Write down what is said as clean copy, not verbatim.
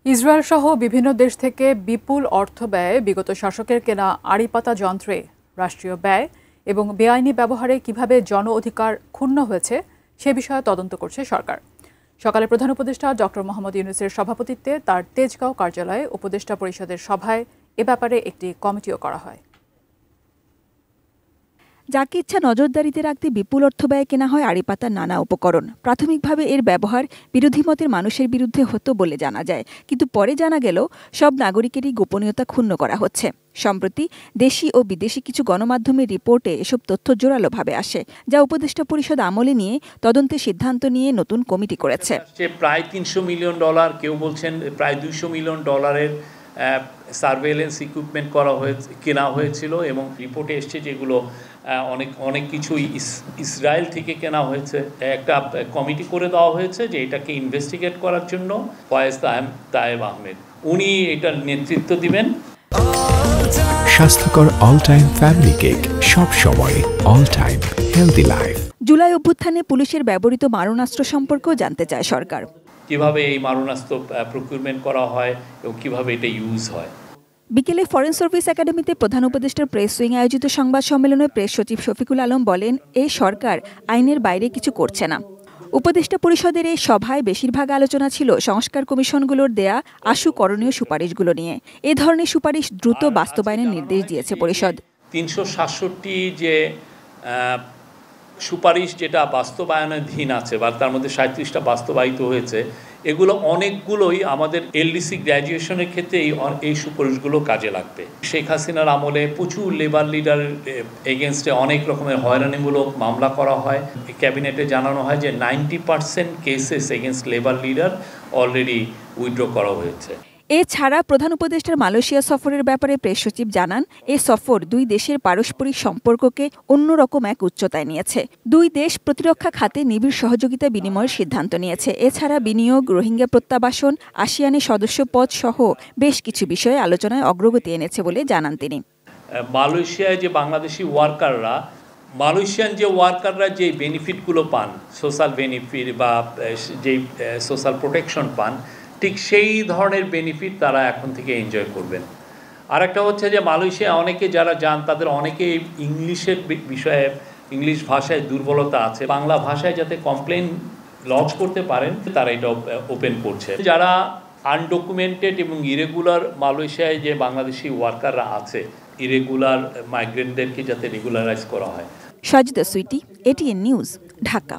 Israel সহ বিভিন্ন দেশ থেকে বিপুল অর্থ ব্যয়ে বিগত শাসকের কেনা আড়িপাতা যন্ত্রে রাষ্ট্রীয় ব্যয় এবং বেআইনি ব্যবহারে কিভাবে জন অধিকার ক্ষুণ্ণ হয়েছে সে বিষয়ে তদন্ত করছে সরকার। সকালে প্রধান উপদেষ্টা ডক্টর মোহাম্মদ ইউনূসের সভাপতিত্বে তার তেজগাঁও কার্যালয়ে উপদেষ্টা পরিষদের সভায় এ ব্যাপারে একটি কমিটিও করা হয়। যাকে ইচ্ছা নজরদারিতে রাখতে বিপুল অর্থ ব্যয়ে কেনা হয় আড়িপাতার নানা উপকরণ। প্রাথমিকভাবে এর ব্যবহার বিরোধী মতের মানুষের বিরুদ্ধে হতো বলে জানা যায়, কিন্তু পরে জানা গেল সব নাগরিকেরই গোপনীয়তা ক্ষুণ্ণ করা হচ্ছে। সম্প্রতি দেশি ও বিদেশি কিছু গণমাধ্যমের রিপোর্টে এসব তথ্য জোরালোভাবে আসে, যা উপদেষ্টা পরিষদ আমলে নিয়ে তদন্তের সিদ্ধান্ত নিয়ে নতুন কমিটি করেছে। প্রায় $300 মিলিয়ন, কেউ বলছেন প্রায় $200 মিলিয়ন সার্ভেলেন্স ইকুইপমেন্ট কেনা হয়েছিল এবং রিপোর্টে এসছে যেগুলো অনেক কিছুই ইসরায়েল থেকে কেনা হয়েছে। একটা কমিটি করে দেওয়া হয়েছে যে এটাকে ইনভেস্টিগেট করার জন্য ফয়েজ তায়েব আহমেদ উনি এটার নেতৃত্ব দিবেন। স্বাস্থ্যকর অল টাইম ফ্যামিলি কেক, সব সময় all time healthy life. July অভ্যুত্থানে পুলিশের ব্যবহৃত মারণাস্ত্র সম্পর্কেও জানতে চায় সরকার। কিভাবে এই মারণাস্ত্র প্রকিউরমেন্ট করা হয় এবং কিভাবে এটা ইউজ হয়। বিকেলে ফরেন সার্ভিস একাডেমিতে প্রধান উপদেষ্টার প্রেস উইং আয়োজিত সংবাদ সম্মেলনে প্রেস সচিব শফিকুল আলম বলেন, এই সরকার আইনের বাইরে কিছু করছে না। উপদেষ্টা পরিষদের এই সভায় বেশিরভাগ আলোচনা ছিল সংস্কার কমিশনগুলোর দেয়া আশু করণীয় সুপারিশগুলো নিয়ে। এ ধরনের সুপারিশ দ্রুত বাস্তবায়নের নির্দেশ দিয়েছে পরিষদ। 367টি যে সুপারিশ যেটা বাস্তবায়নাধীন আছে বা তার মধ্যে 37টা বাস্তবায়িত হয়েছে, এগুলো অনেকগুলোই আমাদের এলডিসি গ্র্যাজুয়েশনের ক্ষেত্রে এই সুপারিশগুলো কাজে লাগবে। শেখ হাসিনার আমলে প্রচুর লেবার লিডার এগেনস্টে অনেক রকমের হয়রানিমূলক মামলা করা হয়। ক্যাবিনেটে জানানো হয় যে 90% cases against labour leader already withdraw করা হয়েছে। এছাড়া প্রধান উপদেষ্টার মালয়েশিয়া সফরের ব্যাপারে প্রেস সচিব জানান, এ সফর দুই দেশের পারস্পরিক সম্পর্ককে অন্যরকম এক উচ্চতায় নিয়েছে। দুই দেশ প্রতিরক্ষা খাতে নিবিড় সহযোগিতা বিনিময়ের সিদ্ধান্ত নিয়েছে। এছাড়া বিনিয়োগ, রোহিঙ্গা প্রত্যাবাসন, আসিয়ানের সদস্য পদ সহ বেশ কিছু বিষয়ে আলোচনায় অগ্রগতি এনেছে বলে জানান তিনি। মালয়েশিয়ায় যে বাংলাদেশি মালয়েশিয়ান ওয়ার্কাররা যে বেনিফিটগুলো পান, সোশ্যাল বেনিফিট বা যেই সোশ্যাল প্রোটেকশন পান, ঠিক সেই ধরনের বেনিফিট তারা এখন থেকে এনজয় করবেন। আর একটা হচ্ছে যে মালয়েশিয়া অনেকে যারা যান তাদের অনেকে ইংলিশের বিষয়ে, ইংলিশ ভাষায় দুর্বলতা আছে, বাংলা ভাষায় যাতে কমপ্লেন লঞ্চ করতে পারেন তারা এটা ওপেন করছে। যারা আনডকুমেন্টেড এবং ইরেগুলার মালয়েশিয়ায় যে বাংলাদেশি ওয়ার্কাররা আছে, ইরেগুলার মাইগ্রেন্টদেরকে যাতে রেগুলারাইজ করা হয়। সাজিদা সুইটি, এটিএন নিউজ, ঢাকা।